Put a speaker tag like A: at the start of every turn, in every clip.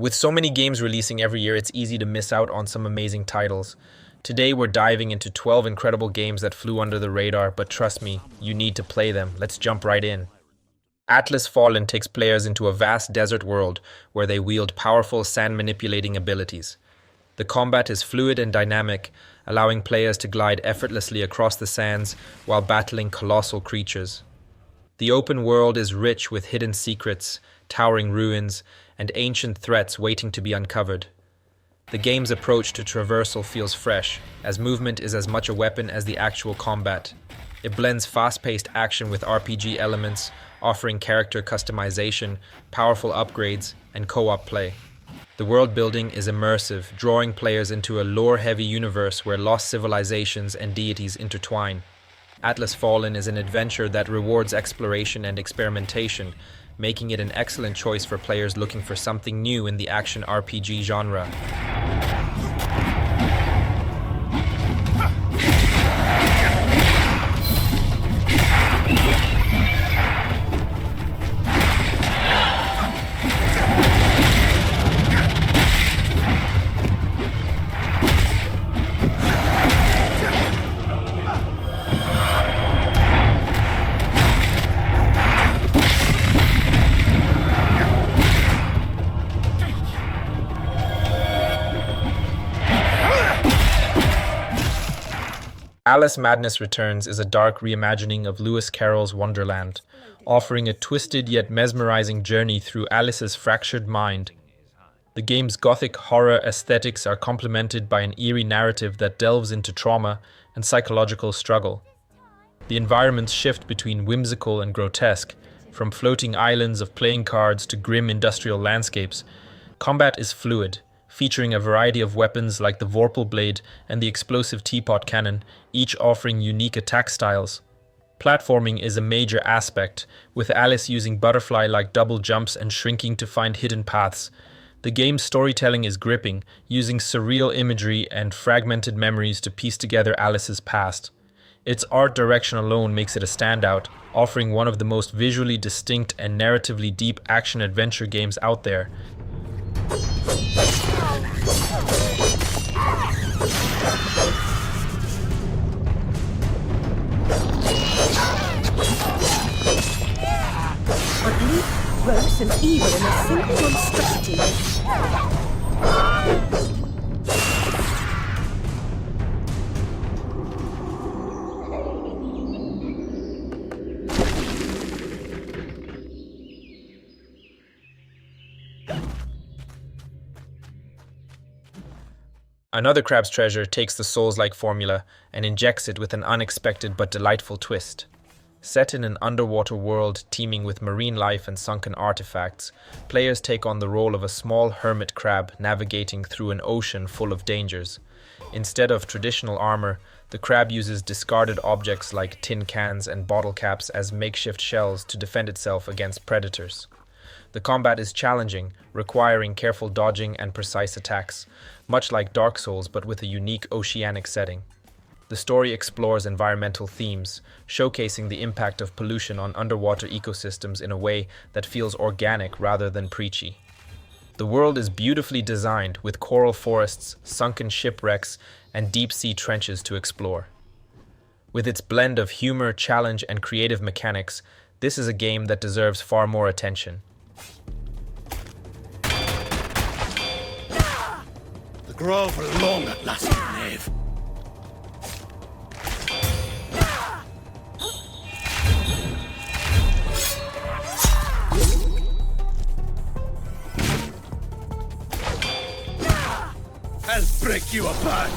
A: With so many games releasing every year, it's easy to miss out on some amazing titles. Today, we're diving into 12 incredible games that flew under the radar, but trust me, you need to play them. Let's jump right in. Atlas Fallen takes players into a vast desert world where they wield powerful sand-manipulating abilities. The combat is fluid and dynamic, allowing players to glide effortlessly across the sands while battling colossal creatures. The open world is rich with hidden secrets, towering ruins, and ancient threats waiting to be uncovered. The game's approach to traversal feels fresh, as movement is as much a weapon as the actual combat. It blends fast-paced action with RPG elements, offering character customization, powerful upgrades, and co-op play. The world building is immersive, drawing players into a lore-heavy universe where lost civilizations and deities intertwine. Atlas Fallen is an adventure that rewards exploration and experimentation, making it an excellent choice for players looking for something new in the action RPG genre. Alice Madness Returns is a dark reimagining of Lewis Carroll's Wonderland, offering a twisted yet mesmerizing journey through Alice's fractured mind. The game's gothic horror aesthetics are complemented by an eerie narrative that delves into trauma and psychological struggle. The environments shift between whimsical and grotesque, from floating islands of playing cards to grim industrial landscapes. Combat is fluid, featuring a variety of weapons like the Vorpal Blade and the explosive Teapot Cannon, each offering unique attack styles. Platforming is a major aspect, with Alice using butterfly-like double jumps and shrinking to find hidden paths. The game's storytelling is gripping, using surreal imagery and fragmented memories to piece together Alice's past. Its art direction alone makes it a standout, offering one of the most visually distinct and narratively deep action-adventure games out there.
B: Ugly, gross, and evil in a simple monstrosity.
A: Another Crab's Treasure takes the Souls-like formula and injects it with an unexpected but delightful twist. Set in an underwater world teeming with marine life and sunken artifacts, players take on the role of a small hermit crab navigating through an ocean full of dangers. Instead of traditional armor, the crab uses discarded objects like tin cans and bottle caps as makeshift shells to defend itself against predators. The combat is challenging, requiring careful dodging and precise attacks, much like Dark Souls but with a unique oceanic setting. The story explores environmental themes, showcasing the impact of pollution on underwater ecosystems in a way that feels organic rather than preachy. The world is beautifully designed, with coral forests, sunken shipwrecks, and deep-sea trenches to explore. With its blend of humor, challenge, and creative mechanics, this is a game that deserves far more attention.
C: The grove will long at last, knave. I'll break you apart!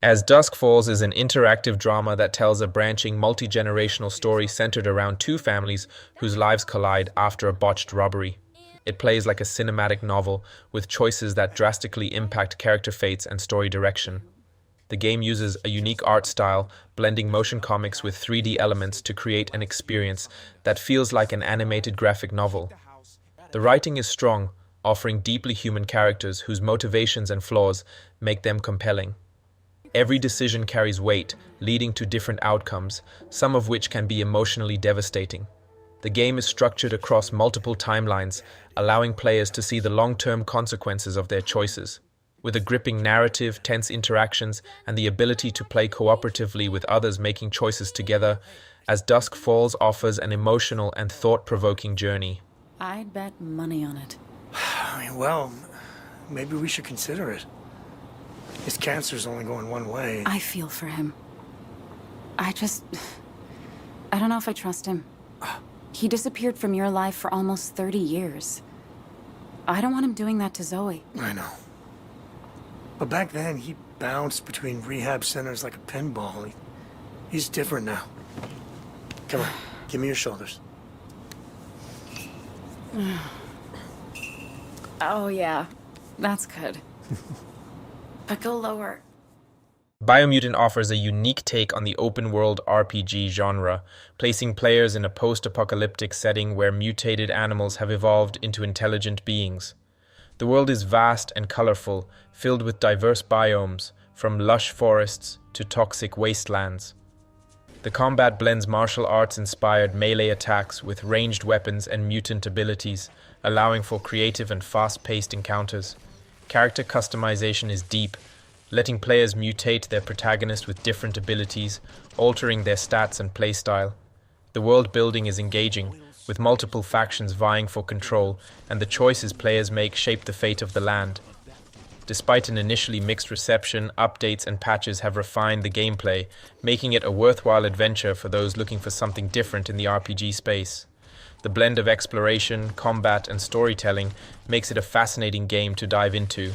A: As Dusk Falls is an interactive drama that tells a branching, multi-generational story centered around two families whose lives collide after a botched robbery. It plays like a cinematic novel, with choices that drastically impact character fates and story direction. The game uses a unique art style, blending motion comics with 3D elements to create an experience that feels like an animated graphic novel. The writing is strong, offering deeply human characters whose motivations and flaws make them compelling. Every decision carries weight, leading to different outcomes, some of which can be emotionally devastating. The game is structured across multiple timelines, allowing players to see the long-term consequences of their choices. With a gripping narrative, tense interactions, and the ability to play cooperatively with others making choices together, as Dusk Falls offers an emotional and thought-provoking journey.
D: I'd bet money on it.
E: Well, maybe we should consider it. His cancer's only going one way.
D: I feel for him. I don't know if I trust him. He disappeared from your life for almost 30 years. I don't want him doing that to Zoe.
E: I know. But back then, he bounced between rehab centers like a pinball. He's different now. Come on, give me your shoulders.
D: Oh yeah, that's good. But go lower.
A: Biomutant offers a unique take on the open-world RPG genre, placing players in a post-apocalyptic setting where mutated animals have evolved into intelligent beings. The world is vast and colorful, filled with diverse biomes, from lush forests to toxic wastelands. The combat blends martial arts-inspired melee attacks with ranged weapons and mutant abilities, allowing for creative and fast-paced encounters. Character customization is deep, letting players mutate their protagonist with different abilities, altering their stats and playstyle. The world building is engaging, with multiple factions vying for control, and the choices players make shape the fate of the land. Despite an initially mixed reception, updates and patches have refined the gameplay, making it a worthwhile adventure for those looking for something different in the RPG space. The blend of exploration, combat, and storytelling makes it a fascinating game to dive into.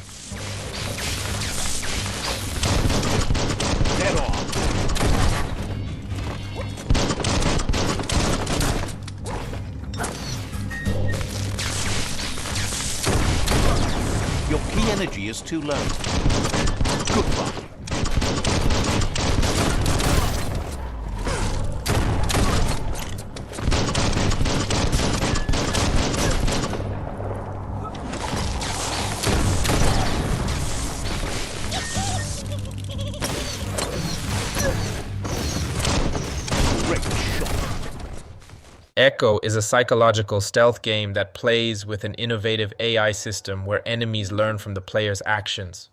F: Your key energy is too low. Goodbye.
A: Echo is a psychological stealth game that plays with an innovative AI system where enemies learn from the player's actions.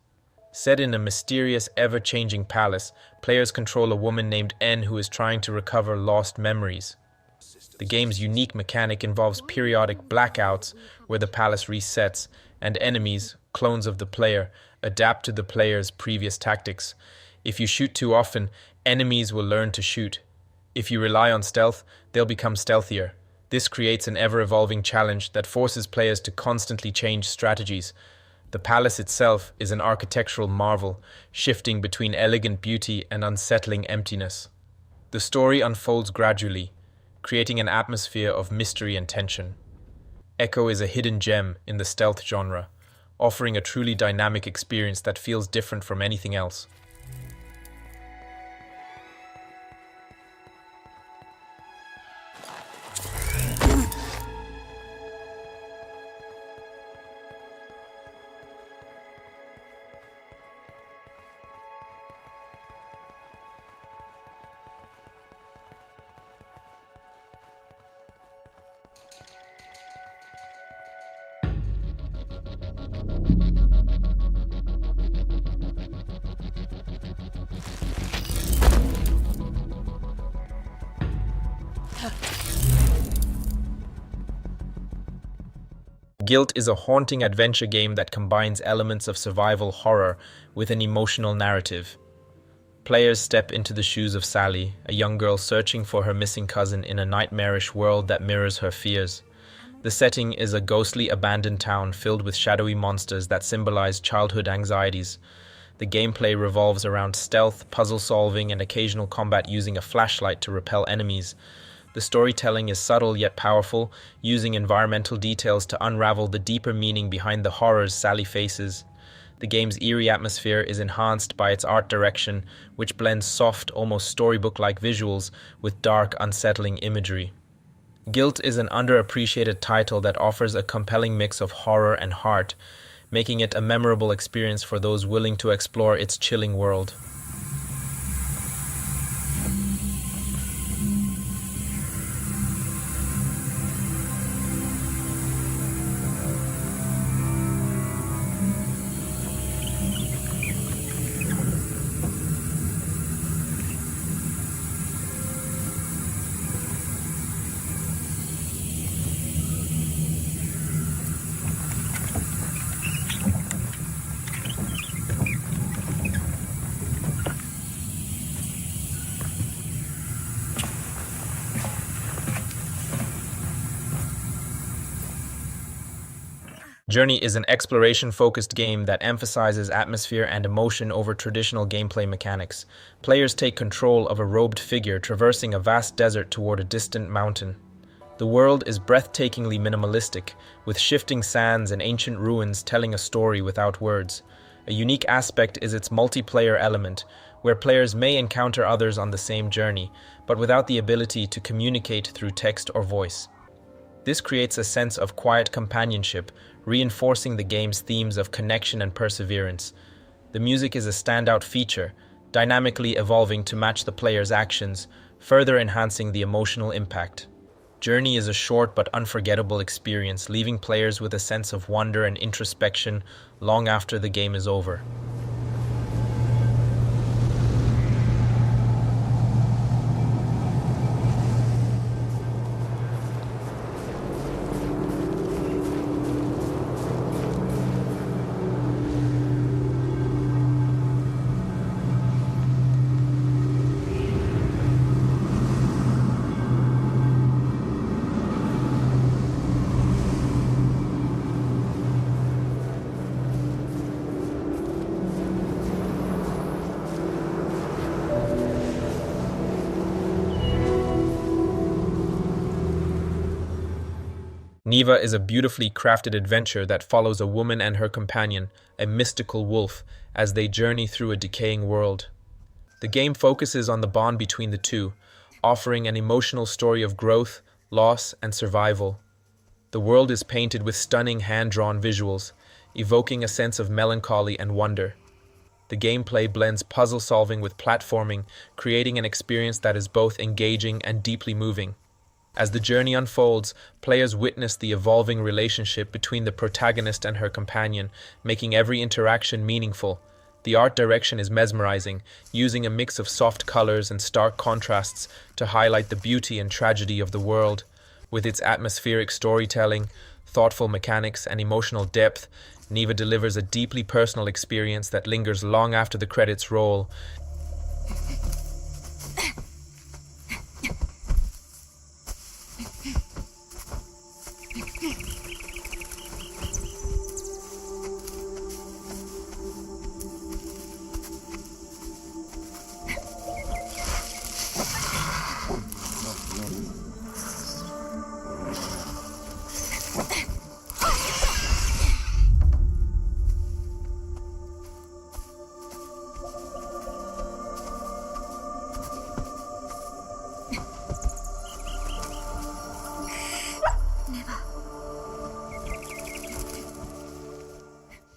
A: Set in a mysterious, ever-changing palace, players control a woman named N who is trying to recover lost memories. The game's unique mechanic involves periodic blackouts where the palace resets, and enemies, clones of the player, adapt to the player's previous tactics. If you shoot too often, enemies will learn to shoot. If you rely on stealth, they'll become stealthier. This creates an ever-evolving challenge that forces players to constantly change strategies. The palace itself is an architectural marvel, shifting between elegant beauty and unsettling emptiness. The story unfolds gradually, creating an atmosphere of mystery and tension. Echo is a hidden gem in the stealth genre, offering a truly dynamic experience that feels different from anything else. Gylt is a haunting adventure game that combines elements of survival horror with an emotional narrative. Players step into the shoes of Sally, a young girl searching for her missing cousin in a nightmarish world that mirrors her fears. The setting is a ghostly abandoned town filled with shadowy monsters that symbolize childhood anxieties. The gameplay revolves around stealth, puzzle solving, and occasional combat using a flashlight to repel enemies. The storytelling is subtle yet powerful, using environmental details to unravel the deeper meaning behind the horrors Sally faces. The game's eerie atmosphere is enhanced by its art direction, which blends soft, almost storybook-like visuals with dark, unsettling imagery. Gylt is an underappreciated title that offers a compelling mix of horror and heart, making it a memorable experience for those willing to explore its chilling world. Journey is an exploration-focused game that emphasizes atmosphere and emotion over traditional gameplay mechanics. Players take control of a robed figure traversing a vast desert toward a distant mountain. The world is breathtakingly minimalistic, with shifting sands and ancient ruins telling a story without words. A unique aspect is its multiplayer element, where players may encounter others on the same journey, but without the ability to communicate through text or voice. This creates a sense of quiet companionship, reinforcing the game's themes of connection and perseverance. The music is a standout feature, dynamically evolving to match the player's actions, further enhancing the emotional impact. Journey is a short but unforgettable experience, leaving players with a sense of wonder and introspection long after the game is over. Neva is a beautifully crafted adventure that follows a woman and her companion, a mystical wolf, as they journey through a decaying world. The game focuses on the bond between the two, offering an emotional story of growth, loss, and survival. The world is painted with stunning hand-drawn visuals, evoking a sense of melancholy and wonder. The gameplay blends puzzle solving with platforming, creating an experience that is both engaging and deeply moving. As the journey unfolds, players witness the evolving relationship between the protagonist and her companion, making every interaction meaningful. The art direction is mesmerizing, using a mix of soft colors and stark contrasts to highlight the beauty and tragedy of the world. With its atmospheric storytelling, thoughtful mechanics, and emotional depth, Neva delivers a deeply personal experience that lingers long after the credits roll.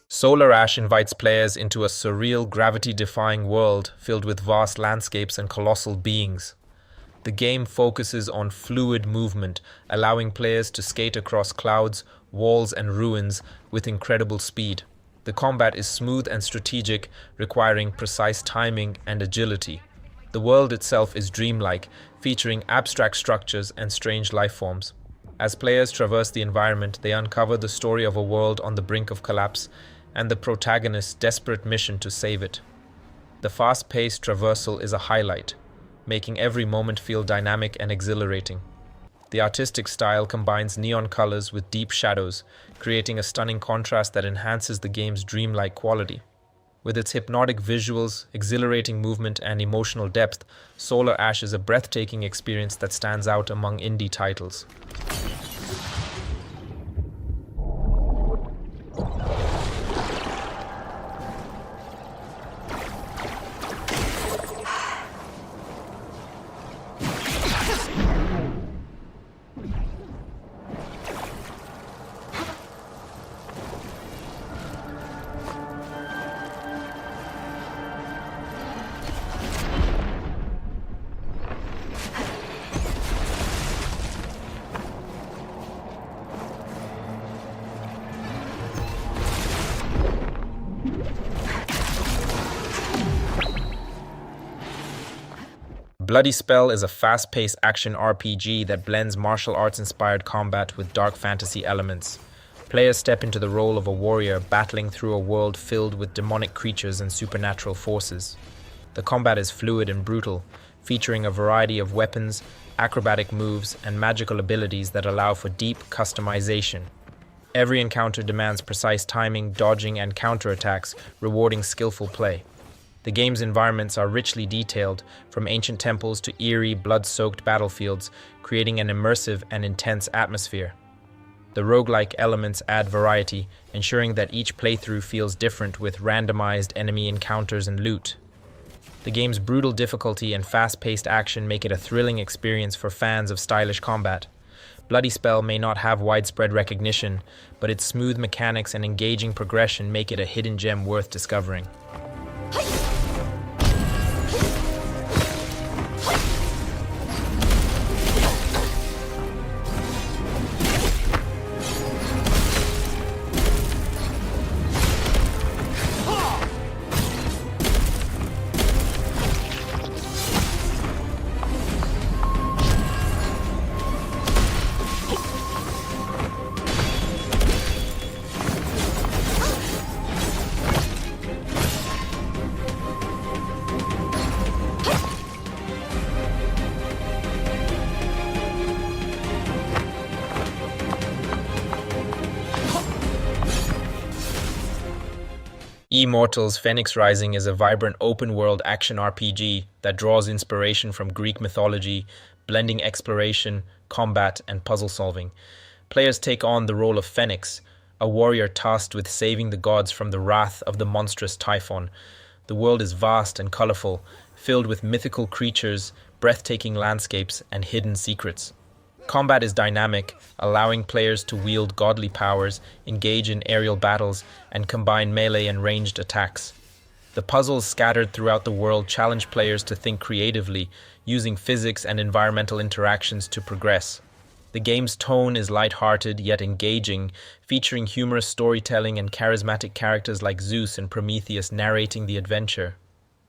A: Solar Ash invites players into a surreal, gravity-defying world filled with vast landscapes and colossal beings. The game focuses on fluid movement, allowing players to skate across clouds, walls, and ruins with incredible speed. The combat is smooth and strategic, requiring precise timing and agility. The world itself is dreamlike, featuring abstract structures and strange life forms. As players traverse the environment, they uncover the story of a world on the brink of collapse and the protagonist's desperate mission to save it. The fast-paced traversal is a highlight, making every moment feel dynamic and exhilarating. The artistic style combines neon colors with deep shadows, creating a stunning contrast that enhances the game's dreamlike quality. With its hypnotic visuals, exhilarating movement, and emotional depth, Solar Ash is a breathtaking experience that stands out among indie titles. Bloody Spell is a fast-paced action RPG that blends martial arts-inspired combat with dark fantasy elements. Players step into the role of a warrior battling through a world filled with demonic creatures and supernatural forces. The combat is fluid and brutal, featuring a variety of weapons, acrobatic moves, and magical abilities that allow for deep customization. Every encounter demands precise timing, dodging, and counterattacks, rewarding skillful play. The game's environments are richly detailed, from ancient temples to eerie, blood-soaked battlefields, creating an immersive and intense atmosphere. The roguelike elements add variety, ensuring that each playthrough feels different with randomized enemy encounters and loot. The game's brutal difficulty and fast-paced action make it a thrilling experience for fans of stylish combat. Bloody Spell may not have widespread recognition, but its smooth mechanics and engaging progression make it a hidden gem worth discovering. Immortals: Fenyx Rising is a vibrant open-world action RPG that draws inspiration from Greek mythology, blending exploration, combat, and puzzle solving. Players take on the role of Fenyx, a warrior tasked with saving the gods from the wrath of the monstrous Typhon. The world is vast and colorful, filled with mythical creatures, breathtaking landscapes, and hidden secrets. Combat is dynamic, allowing players to wield godly powers, engage in aerial battles, and combine melee and ranged attacks. The puzzles scattered throughout the world challenge players to think creatively, using physics and environmental interactions to progress. The game's tone is light-hearted yet engaging, featuring humorous storytelling and charismatic characters like Zeus and Prometheus narrating the adventure.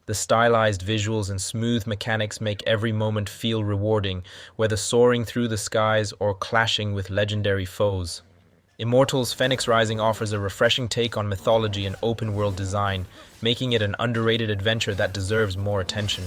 A: The stylized visuals and smooth mechanics make every moment feel rewarding, whether soaring through the skies or clashing with legendary foes. Immortals: Fenyx Rising offers a refreshing take on mythology and open-world design, making it an underrated adventure that deserves more attention.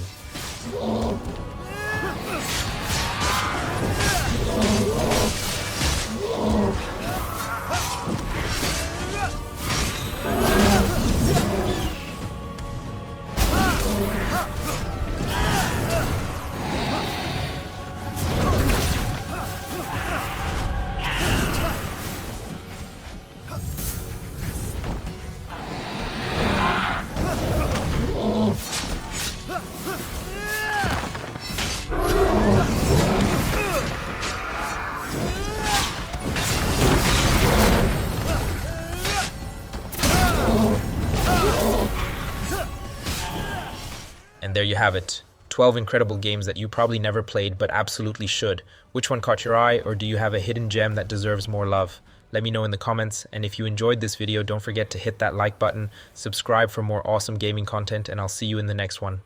A: And there you have it. 12 incredible games that you probably never played but absolutely should. Which one caught your eye, or do you have a hidden gem that deserves more love? Let me know in the comments, and if you enjoyed this video, don't forget to hit that like button, subscribe for more awesome gaming content, and I'll see you in the next one.